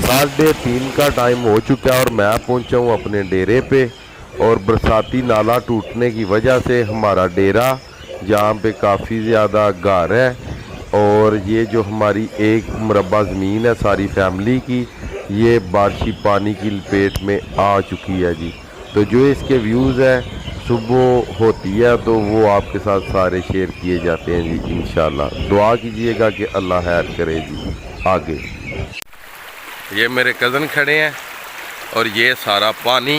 3:30 का टाइम हो चुका है और मैं पहुंचा हूं अपने डेरे पे। और बरसाती नाला टूटने की वजह से हमारा डेरा जहां पे काफ़ी ज़्यादा घर है और ये जो हमारी एक मुरब्बा ज़मीन है सारी फैमिली की, ये बारिशी पानी की लपेट में आ चुकी है जी। तो जो इसके व्यूज़ है सुबह होती है तो वो आपके साथ सारे शेयर किए जाते हैं जी। इंशाल्लाह दुआ कीजिएगा कि अल्लाह खैर करे जी। आगे ये मेरे कज़न खड़े हैं और ये सारा पानी,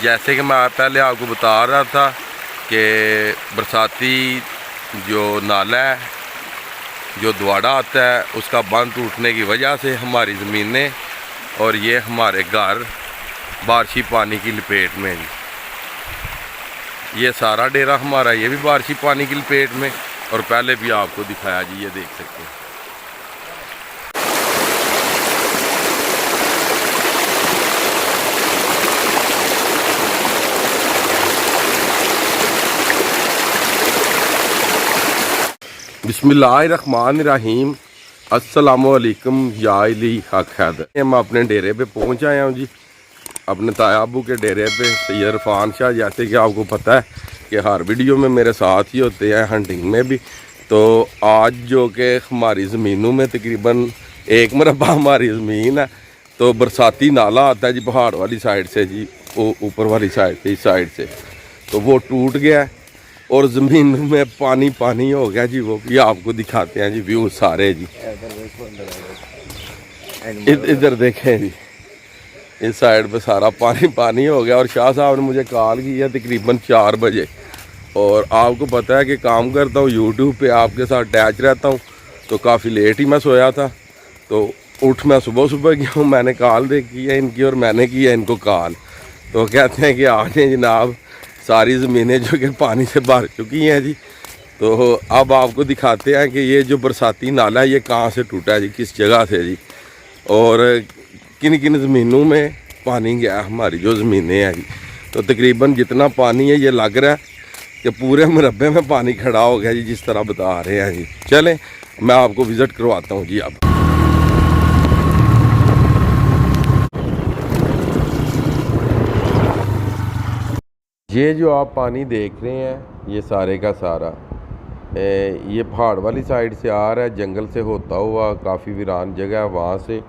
जैसे कि मैं पहले आपको बता रहा था कि बरसाती जो नाला है जो द्वाड़ा आता है उसका बांध टूटने की वजह से हमारी ज़मीनें और ये हमारे घर बारिशी पानी की लपेट में जी। ये सारा डेरा हमारा ये भी बारिशी पानी की लपेट में, और पहले भी आपको दिखाया जी, ये देख सकते हैं। बिस्मिल्लाहिर्रहमानिर्रहीम, अस्सलामुअलैकुम या अली हक हैदर। मैं अपने डेरे पे पहुंच आया हूं जी, अपने ताया अबू के डेरे पे सैयद इरफान शाह। जैसे कि आपको पता है कि हर वीडियो में मेरे साथ ही होते हैं, हंटिंग में भी। तो आज जो कि हमारी ज़मीनों में तकरीबन एक मुरब्बा हमारी ज़मीन है, तो बरसाती नाला आता है जी पहाड़ वाली साइड से जी, वो ऊपर वाली साइड से, इस साइड से, तो वो टूट गया है और ज़मीन में पानी पानी हो गया जी। वो भी आपको दिखाते हैं जी व्यू सारे जी। इधर देखें जी, इस साइड पे सारा पानी पानी हो गया। और शाह साहब ने मुझे कॉल की है तकरीबन 4 बजे, और आपको पता है कि काम करता हूँ यूट्यूब पे, आपके साथ अटैच रहता हूँ, तो काफ़ी लेट ही मैं सोया था। तो उठ मैं सुबह सुबह गया हूँ, मैंने कॉल की है इनकी और मैंने की है इनको कॉल। तो कहते हैं कि आ जाए जनाब, सारी ज़मीनें जो कि पानी से भर चुकी हैं जी। तो अब आपको दिखाते हैं कि ये जो बरसाती नाला है ये कहाँ से टूटा है जी, किस जगह से जी, और किन किन ज़मीनों में पानी गया हमारी जो ज़मीनें हैं जी। तो तकरीबन जितना पानी है ये लग रहा है कि पूरे मुरब्बे में पानी खड़ा हो गया जी, जिस तरह बता रहे हैं जी। चलें मैं आपको विज़िट करवाता हूँ जी। अब ये जो आप पानी देख रहे हैं ये सारे का सारा ये पहाड़ वाली साइड से आ रहा है, जंगल से होता हुआ, काफ़ी वीरान जगह है वहाँ से।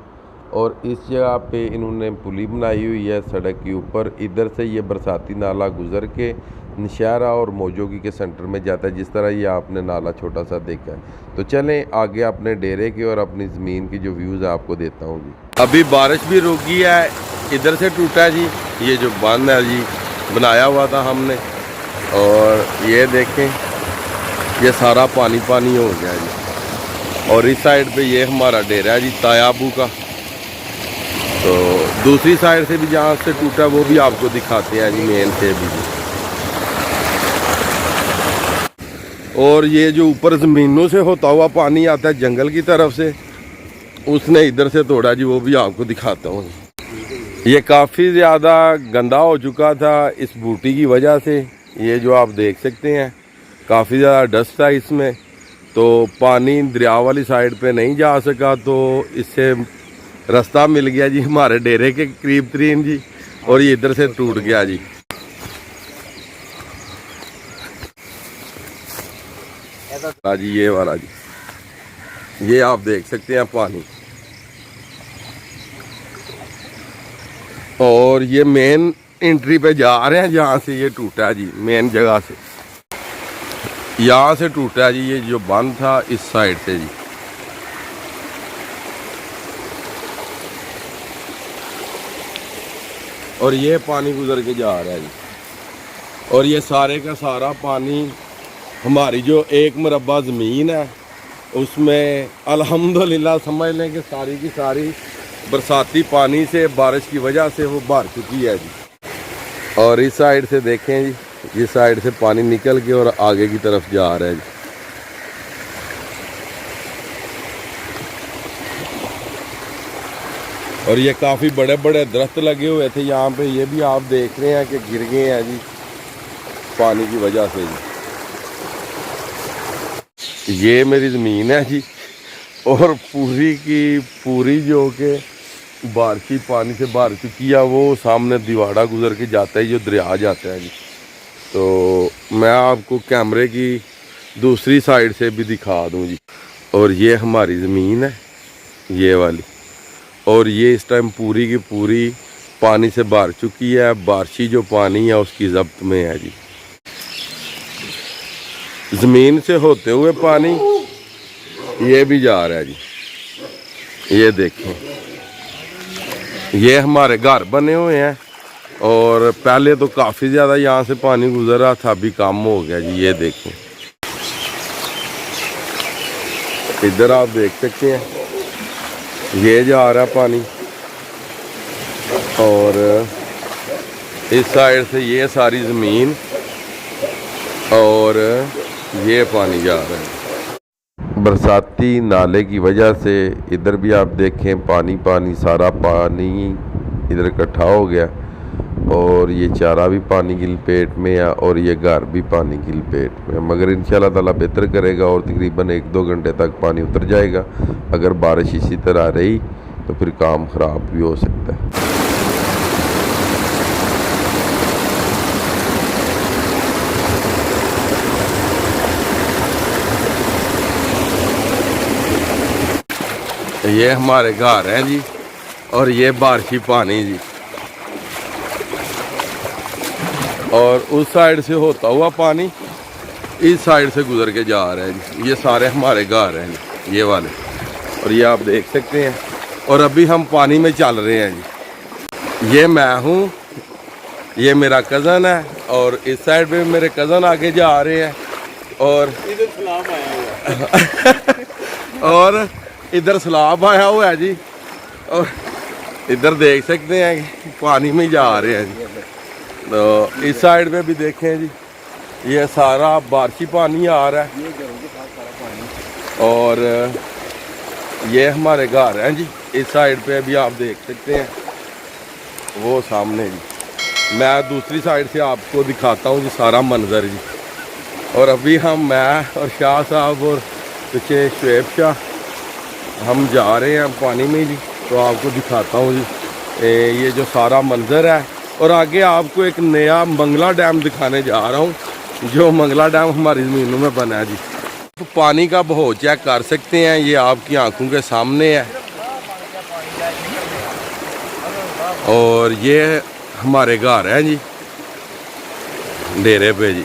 और इस जगह पे इन्होंने पुली बनाई हुई है सड़क के ऊपर। इधर से ये बरसाती नाला गुज़र के नशहरा और मौजोगी के सेंटर में जाता है, जिस तरह ये आपने नाला छोटा सा देखा है। तो चलें आगे अपने डेरे की और अपनी ज़मीन की जो व्यूज़ आपको देता हूँ जी। अभी बारिश भी रुक गई है, इधर से टूटा है जी ये जो बांध है जी, बनाया हुआ था हमने। और ये देखें ये सारा पानी पानी हो गया जी। और इस साइड पे ये हमारा डेरा है जी ताया अबू का। तो दूसरी साइड से भी जहाँ से टूटा वो भी आपको दिखाते हैं जी, मेन से भी जी। और ये जो ऊपर ज़मीनों से होता हुआ पानी आता है जंगल की तरफ से, उसने इधर से तोड़ा जी, वो भी आपको दिखाता हूँ। ये काफ़ी ज़्यादा गंदा हो चुका था इस बूटी की वजह से। ये जो आप देख सकते हैं काफ़ी ज़्यादा डस्ट था इसमें, तो पानी दरिया वाली साइड पे नहीं जा सका, तो इससे रास्ता मिल गया जी हमारे डेरे के करीब तरीन जी, और ये इधर से टूट गया जी। जी ये वाला जी, ये आप देख सकते हैं पानी। और ये मेन एंट्री पे जा रहे हैं जहाँ से ये टूटा है जी, मेन जगह से यहाँ से टूटा है जी। ये जो बंद था इस साइड से जी। और ये पानी गुजर के जा रहा है जी। और ये सारे का सारा पानी हमारी जो एक मुरब्बा ज़मीन है उसमें अल्हम्दुलिल्लाह समझ लें कि सारी की सारी बरसाती पानी से, बारिश की वजह से वो भर चुकी है जी। और इस साइड से देखें जी, इस साइड से पानी निकल के और आगे की तरफ जा रहा है जी। और ये काफ़ी बड़े बड़े दरख्त लगे हुए थे यहाँ पे, ये भी आप देख रहे हैं कि गिर गए हैं जी पानी की वजह से जी। ये मेरी ज़मीन है जी, और पूरी की पूरी जो कि बारिशी पानी से भर चुकी है। वो सामने दिवाड़ा गुजर के जाता है, जो दरिया जाता है जी। तो मैं आपको कैमरे की दूसरी साइड से भी दिखा दूं जी। और ये हमारी ज़मीन है, ये वाली, और ये इस टाइम पूरी की पूरी पानी से भर चुकी है। बारिशी जो पानी है उसकी ज़ब्त में है जी। ज़मीन से होते हुए पानी ये भी जा रहा है जी। ये देखें, ये हमारे घर बने हुए हैं और पहले तो काफ़ी ज़्यादा यहाँ से पानी गुजर रहा था, अभी कम हो गया जी। ये देखें, इधर आप देख सकते हैं, ये जा रहा है पानी, और इस साइड से ये सारी ज़मीन और ये पानी जा रहा है। बरसाती नाले की वजह से इधर भी आप देखें पानी पानी, सारा पानी इधर इकट्ठा हो गया, और ये चारा भी पानी की लपेट में है और ये घर भी पानी की लपेट में है। मगर इंशाल्लाह ताला बेहतर करेगा और तकरीबन 1-2 घंटे तक पानी उतर जाएगा। अगर बारिश इसी तरह रही तो फिर काम ख़राब भी हो सकता है। ये हमारे घर हैं जी, और ये बारिशी पानी जी, और उस साइड से होता हुआ पानी इस साइड से गुजर के जा रहा है जी। ये सारे हमारे घर हैं जी, ये वाले, और ये आप देख सकते हैं। और अभी हम पानी में चल रहे हैं जी। ये मैं हूँ, ये मेरा कज़न है, और इस साइड पे मेरे कज़न आगे जा रहे हैं, और और इधर सैलाब आया हुआ है जी। और इधर देख सकते हैं कि पानी में जा रहे हैं जी। तो इस साइड पे भी देखें जी, ये सारा बारिशी पानी आ रहा है, और ये हमारे घर हैं जी। इस साइड पे भी आप देख सकते हैं, वो सामने जी। मैं दूसरी साइड से आपको दिखाता हूँ जी सारा मंजर जी। और अभी मैं और शाह साहब और पीछे शुएब शाह हम जा रहे हैं पानी में जी। तो आपको दिखाता हूँ जी ये जो सारा मंजर है, और आगे आपको एक नया मंगला डैम दिखाने जा रहा हूँ, जो मंगला डैम हमारी ज़मीनों में बना है जी। तो पानी का बहाव चेक कर सकते हैं, ये आपकी आंखों के सामने है। और ये हमारे घर हैं जी, डेरे पे जी।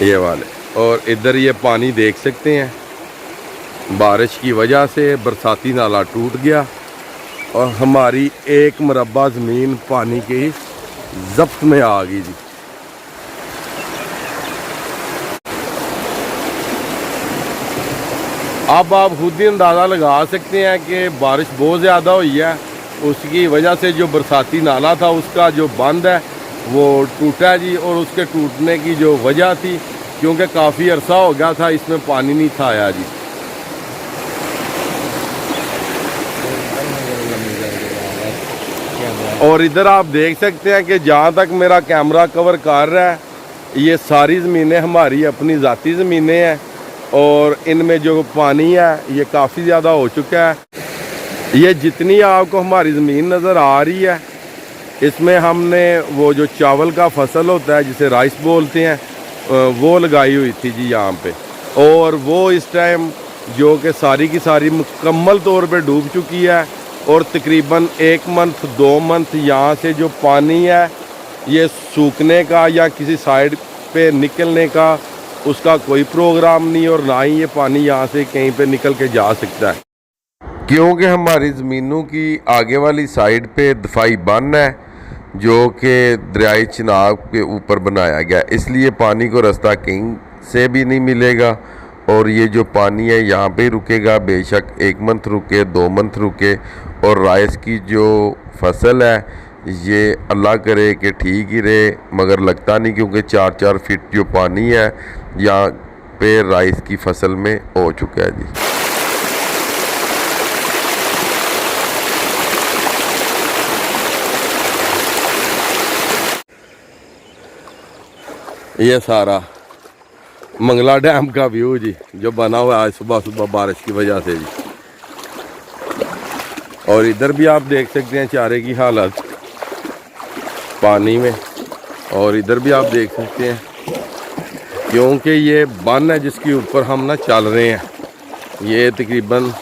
ये वाले, और इधर ये पानी देख सकते हैं, बारिश की वजह से बरसाती नाला टूट गया और हमारी 1 मुरब्बा ज़मीन पानी की ज़ब्त में आ गई जी। अब आप खुद ही अंदाज़ा लगा सकते हैं कि बारिश बहुत ज़्यादा हुई है, उसकी वजह से जो बरसाती नाला था उसका जो बंद है वो टूटा है जी। और उसके टूटने की जो वजह थी, क्योंकि काफ़ी अरसा हो गया था इसमें पानी नहीं था आया जी। और इधर आप देख सकते हैं कि जहाँ तक मेरा कैमरा कवर कर रहा है, ये सारी ज़मीनें हमारी अपनी ज़ाती ज़मीनें हैं, और इनमें जो पानी है ये काफ़ी ज़्यादा हो चुका है। ये जितनी आपको हमारी ज़मीन नज़र आ रही है, इसमें हमने वो जो चावल का फसल होता है जिसे राइस बोलते हैं, वो लगाई हुई थी जी यहाँ पे। और वो इस टाइम जो कि सारी की सारी मुकम्मल तौर पे डूब चुकी है, और तकरीबन 1 मंथ 2 मंथ यहाँ से जो पानी है ये सूखने का या किसी साइड पे निकलने का उसका कोई प्रोग्राम नहीं, और ना ही ये पानी यहाँ से कहीं पे निकल के जा सकता है, क्योंकि हमारी ज़मीनों की आगे वाली साइड पे दफाई बन है जो कि दरियाए चिनाब के ऊपर बनाया गया। इसलिए पानी को रास्ता कहीं से भी नहीं मिलेगा, और ये जो पानी है यहाँ पे रुकेगा। बेशक 1 मंथ रुके, 2 मंथ रुके। और राइस की जो फसल है ये अल्लाह करे कि ठीक ही रहे, मगर लगता नहीं, क्योंकि 4-4 फीट जो पानी है यहाँ पे राइस की फसल में हो चुका है जी। ये सारा, मंगला डैम का व्यू जी, जो बना हुआ है आज सुबह सुबह बारिश की वजह से जी। और इधर भी आप देख सकते हैं चारे की हालत पानी में, और इधर भी आप देख सकते हैं, क्योंकि ये बन है जिसके ऊपर हम ना चल रहे हैं। ये तकरीबन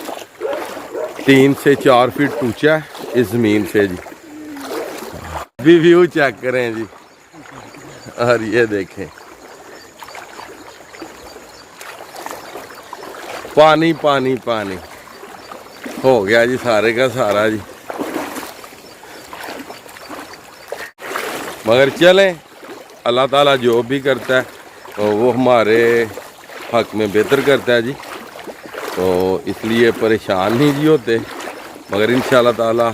3 से 4 फीट ऊंचा है इस ज़मीन से जी। भी व्यू चेक करें जी, और ये देखें पानी पानी पानी हो गया जी सारे का सारा जी। मगर चलें, अल्लाह ताला जो भी करता है तो वो हमारे हक में बेहतर करता है जी, तो इसलिए परेशान नहीं जी होते, मगर इंशाल्लाह ताला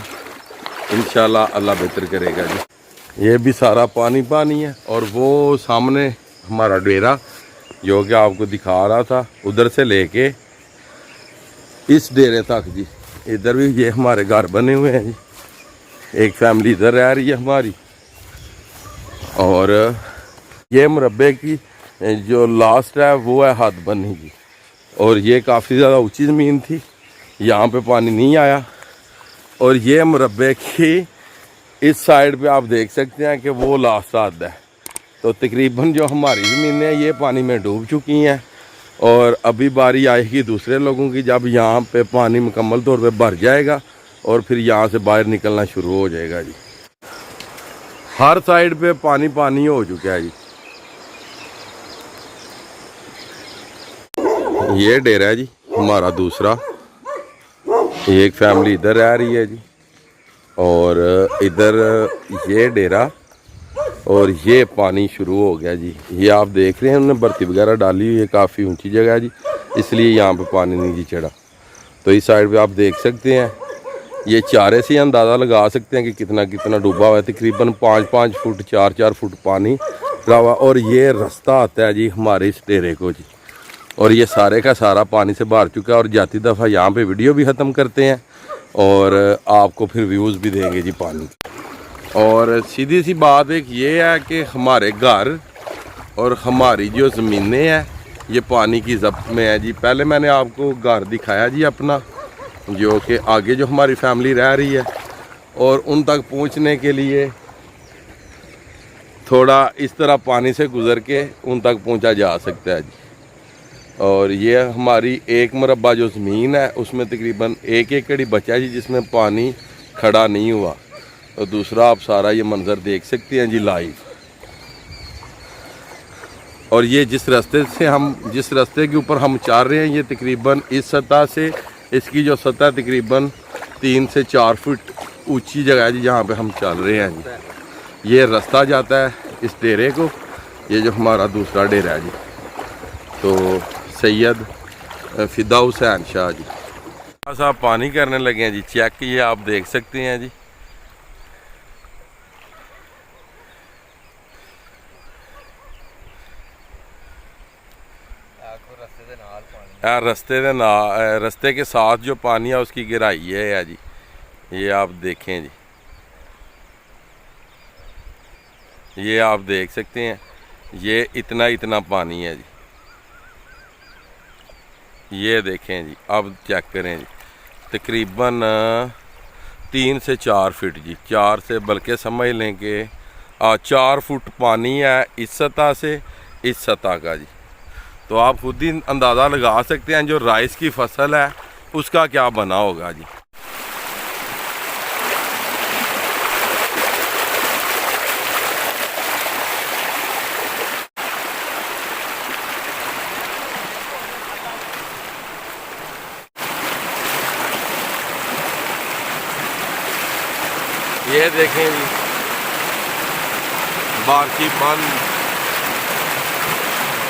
इंशाल्लाह अल्लाह बेहतर करेगा जी। ये भी सारा पानी पानी है, और वो सामने हमारा डेरा जो कि आपको दिखा रहा था, उधर से लेके इस डेरे तक जी। इधर भी ये हमारे घर बने हुए हैं जी, एक फैमिली इधर रह रही है हमारी, और ये मुरब्बे की जो लास्ट है वो है हद बनी जी। और ये काफ़ी ज़्यादा ऊंची ज़मीन थी, यहाँ पे पानी नहीं आया। और ये मुरब्बे की इस साइड पे आप देख सकते हैं कि वो लास्ट हद है, तो तकरीबन जो हमारी ज़मीनें हैं ये पानी में डूब चुकी हैं। और अभी बारी आएगी दूसरे लोगों की, जब यहाँ पे पानी मुकम्मल तौर पे भर जाएगा और फिर यहाँ से बाहर निकलना शुरू हो जाएगा जी। हर साइड पे पानी पानी हो चुका है जी। ये डेरा है जी हमारा दूसरा, एक फैमिली इधर रह रही है जी, और इधर ये डेरा, और ये पानी शुरू हो गया जी। ये आप देख रहे हैं उन्होंने बर्ती वगैरह डाली हुई है, काफ़ी ऊंची जगह है जी, इसलिए यहाँ पे पानी नहीं जी चढ़ा। तो इस साइड पे आप देख सकते हैं, ये चारे से अंदाज़ा लगा सकते हैं कि कितना कितना डूबा हुआ है। तकरीबन 5-5 फुट 4-4 फुट पानी रहा हुआ, और ये रास्ता आता है जी हमारे इस डेरे को जी। और ये सारे का सारा पानी से भर चुका है। और जाती दफ़ा यहाँ पे वीडियो भी ख़त्म करते हैं, और आपको फिर व्यूज़ भी देंगे जी पानी। और सीधी सी बात एक ये है कि हमारे घर और हमारी जो ज़मीनें हैं ये पानी की ज़ब्त में है जी। पहले मैंने आपको घर दिखाया जी अपना, जो कि आगे जो हमारी फैमिली रह रही है, और उन तक पहुंचने के लिए थोड़ा इस तरह पानी से गुज़र के उन तक पहुंचा जा सकता है जी। और ये हमारी एक मुरब्बा जो ज़मीन है उसमें तकरीबन 1 एकड़ ही बचा है जी, जिसमें पानी खड़ा नहीं हुआ। और दूसरा आप सारा ये मंज़र देख सकते हैं जी लाइव। और ये जिस रास्ते के ऊपर हम चल रहे हैं, ये तकरीबन इस सतह से, इसकी जो सतह तकरीबन 3 से 4 फुट ऊंची जगह है जी, जहाँ पे हम चल रहे हैं जी। ये रास्ता जाता है इस डेरे को, ये जो हमारा दूसरा डेरा है जी, तो सैयद फ़िदा हुसैन शाह जी। साहब पानी करने लगे हैं जी चेक, ये आप देख सकते हैं जी। रास्ते के साथ जो पानी है उसकी गहराई है जी, ये आप देखें जी, ये आप देख सकते हैं, ये इतना पानी है जी। ये देखें जी, अब चेक करें जी, तकरीबन 3 से 4 फीट जी, 4 से बल्कि समझ लें कि 4 फुट पानी है इस सतह से इस सतह का जी। तो आप खुद ही अंदाज़ा लगा सकते हैं जो राइस की फसल है उसका क्या बना होगा जी। ये देखें जी, बारकी बंद,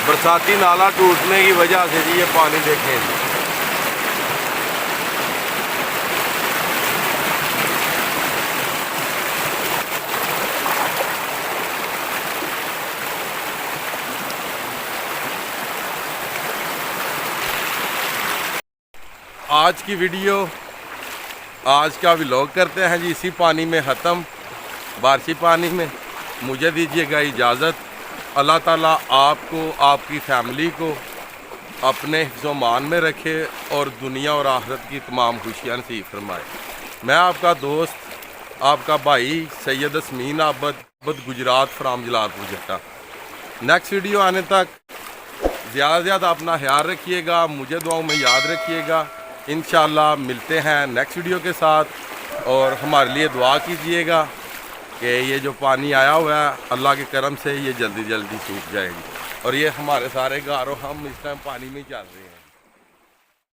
बरसाती नाला टूटने की वजह से जी ये पानी देखें जी। आज की वीडियो, आज का व्लॉग करते हैं जी इसी पानी में ख़त्म, बारिशी पानी में। मुझे दीजिएगा इजाज़त। अल्लाह ताला आपको, आपकी फैमिली को अपने हिफ्ज़-ओ-मान में रखे और दुनिया और आखिरत की तमाम खुशियाँ नसीब फरमाए। मैं आपका दोस्त, आपका भाई सैयद असमीन आबद गुजरात फ्राम जलालपुर जट्टा। नेक्स्ट वीडियो आने तक ज़्यादा से ज़्यादा अपना ख्याल रखिएगा, मुझे दुआओं में याद रखिएगा। इंशाल्लाह मिलते हैं नेक्स्ट वीडियो के साथ और हमारे लिए दुआ कीजिएगा कि ये जो पानी आया हुआ है अल्लाह के करम से ये जल्दी जल्दी सूख जाएगी और ये हमारे सारे घरों हम इस टाइम पानी में चल रहे हैं।